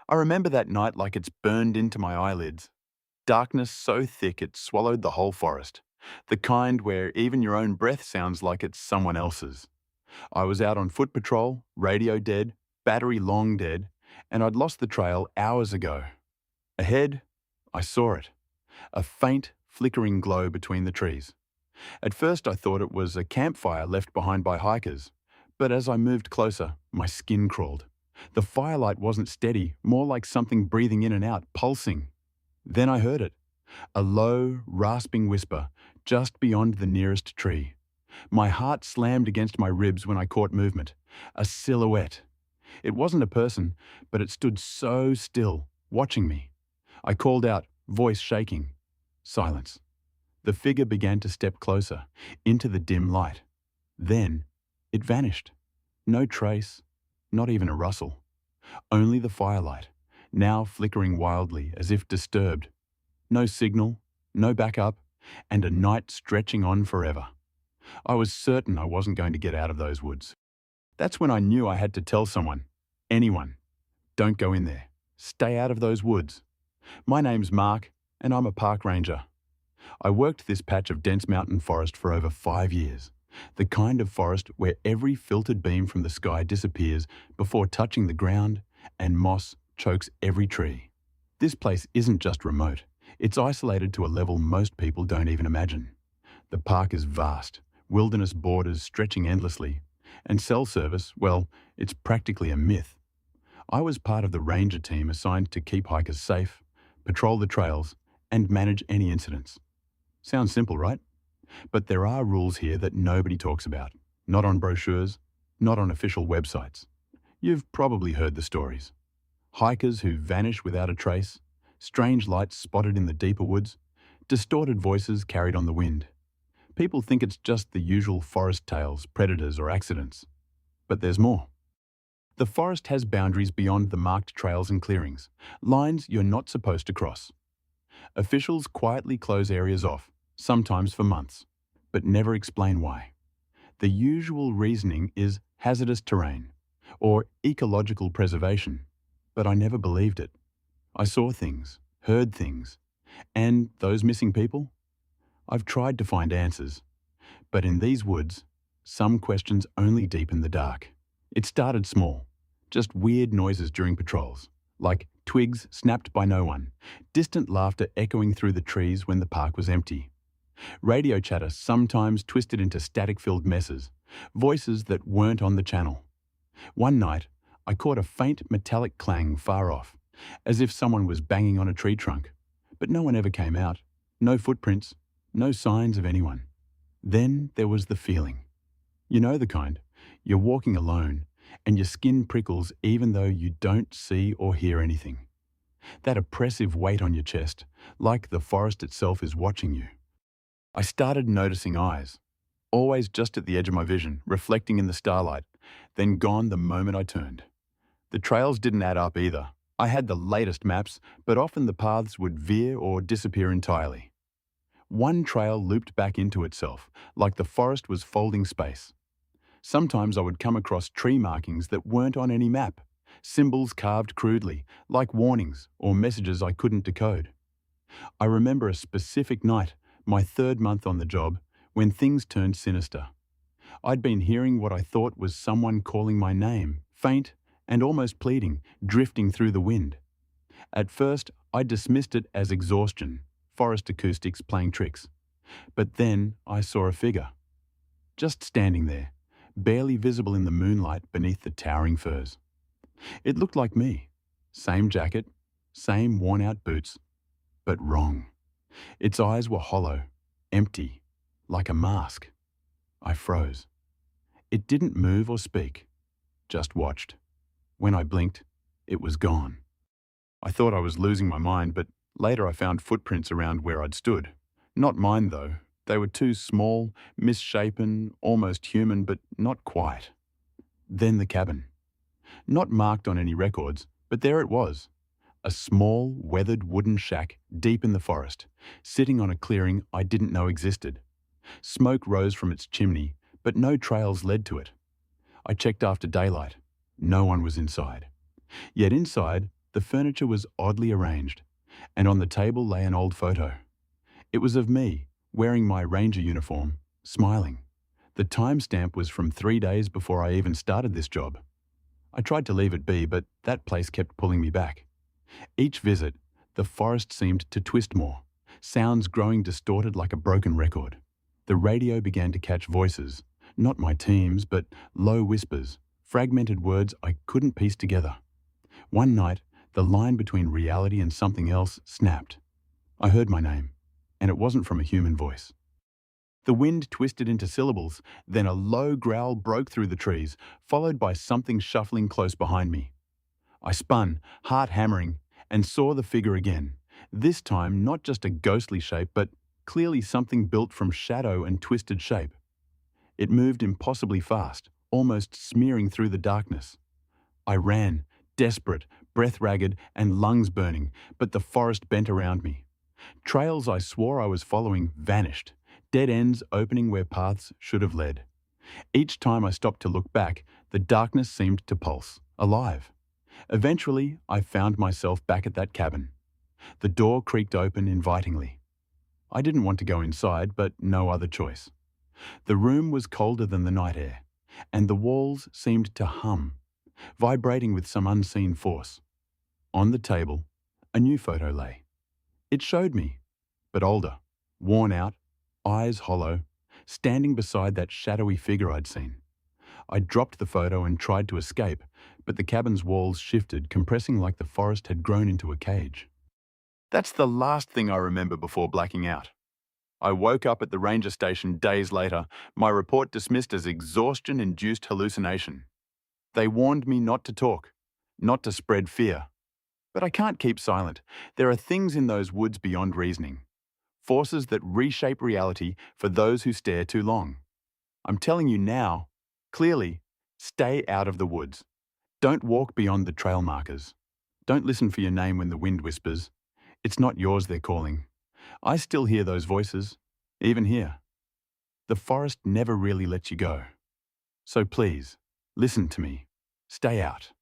I remember that night like it's burned into my eyelids. Darkness so thick it swallowed the whole forest. The kind where even your own breath sounds like it's someone else's. I was out on foot patrol, radio dead, battery long dead, and I'd lost the trail hours ago. Ahead, I saw it. A faint, flickering glow between the trees. At first I thought it was a campfire left behind by hikers, but as I moved closer, my skin crawled. The firelight wasn't steady, more like something breathing in and out, pulsing. Then I heard it, a low, rasping whisper just beyond the nearest tree. My heart slammed against my ribs when I caught movement. A silhouette. It wasn't a person, but it stood so still, watching me. I called out, voice shaking. Silence. The figure began to step closer, into the dim light. Then, it vanished. No trace, not even a rustle. Only the firelight, now flickering wildly as if disturbed. No signal, no backup, and a night stretching on forever. I was certain I wasn't going to get out of those woods. That's when I knew I had to tell someone, anyone, don't go in there. Stay out of those woods. My name's Mark, and I'm a park ranger. I worked this patch of dense mountain forest for over 5 years, the kind of forest where every filtered beam from the sky disappears before touching the ground and moss chokes every tree. This place isn't just remote, it's isolated to a level most people don't even imagine. The park is vast, wilderness borders stretching endlessly, and cell service, well, it's practically a myth. I was part of the ranger team assigned to keep hikers safe, patrol the trails, and manage any incidents. Sounds simple, right? But there are rules here that nobody talks about. Not on brochures, not on official websites. You've probably heard the stories. Hikers who vanish without a trace, strange lights spotted in the deeper woods, distorted voices carried on the wind. People think it's just the usual forest tales, predators, or accidents. But there's more. The forest has boundaries beyond the marked trails and clearings, lines you're not supposed to cross. Officials quietly close areas off, sometimes for months, but never explain why. The usual reasoning is hazardous terrain or ecological preservation, but I never believed it. I saw things, heard things, and those missing people? I've tried to find answers, but in these woods, some questions only deepen the dark. It started small, just weird noises during patrols, like twigs snapped by no one, distant laughter echoing through the trees when the park was empty. Radio chatter sometimes twisted into static-filled messes, voices that weren't on the channel. One night, I caught a faint metallic clang far off, as if someone was banging on a tree trunk, but no one ever came out. No footprints, no signs of anyone. Then there was the feeling. You know the kind. You're walking alone, and your skin prickles even though you don't see or hear anything. That oppressive weight on your chest, like the forest itself is watching you. I started noticing eyes, always just at the edge of my vision, reflecting in the starlight, then gone the moment I turned. The trails didn't add up either. I had the latest maps, but often the paths would veer or disappear entirely. One trail looped back into itself, like the forest was folding space. Sometimes I would come across tree markings that weren't on any map, symbols carved crudely, like warnings or messages I couldn't decode. I remember a specific night, my 3rd month on the job, when things turned sinister. I'd been hearing what I thought was someone calling my name, faint and almost pleading, drifting through the wind. At first, I dismissed it as exhaustion, forest acoustics playing tricks. But then I saw a figure, just standing there, barely visible in the moonlight beneath the towering firs. It looked like me. Same jacket, same worn-out boots, but wrong. Its eyes were hollow, empty, like a mask. I froze. It didn't move or speak, just watched. When I blinked, it was gone. I thought I was losing my mind, but later I found footprints around where I'd stood. Not mine, though. They were too small, misshapen, almost human, but not quite. Then the cabin. Not marked on any records, but there it was. A small, weathered wooden shack deep in the forest, sitting on a clearing I didn't know existed. Smoke rose from its chimney, but no trails led to it. I checked after daylight. No one was inside. Yet inside, The furniture was oddly arranged, and on the table lay an old photo. It was of me, wearing my ranger uniform, smiling. The timestamp was from 3 days before I even started this job. I tried to leave it be, but that place kept pulling me back. Each visit, the forest seemed to twist more, sounds growing distorted like a broken record. The radio began to catch voices, not my team's, but low whispers, fragmented words I couldn't piece together. One night, the line between reality and something else snapped. I heard my name, and it wasn't from a human voice. The wind twisted into syllables, then a low growl broke through the trees, followed by something shuffling close behind me. I spun, heart hammering, and saw the figure again. This time, not just a ghostly shape, but clearly something built from shadow and twisted shape. It moved impossibly fast, almost smearing through the darkness. I ran, desperate, breath ragged, and lungs burning, but the forest bent around me. Trails I swore I was following vanished, dead ends opening where paths should have led. Each time I stopped to look back, the darkness seemed to pulse, alive. Eventually, I found myself back at that cabin. The door creaked open invitingly. I didn't want to go inside, but no other choice. The room was colder than the night air, and the walls seemed to hum, vibrating with some unseen force. On the table, a new photo lay. It showed me, but older, worn out, eyes hollow, standing beside that shadowy figure I'd seen. I dropped the photo and tried to escape, but the cabin's walls shifted, compressing like the forest had grown into a cage. That's the last thing I remember before blacking out. I woke up at the ranger station days later, my report dismissed as exhaustion-induced hallucination. They warned me not to talk, not to spread fear. But I can't keep silent. There are things in those woods beyond reasoning. Forces that reshape reality for those who stare too long. I'm telling you now, clearly, stay out of the woods. Don't walk beyond the trail markers. Don't listen for your name when the wind whispers. It's not yours they're calling. I still hear those voices, even here. The forest never really lets you go. So please, listen to me. Stay out.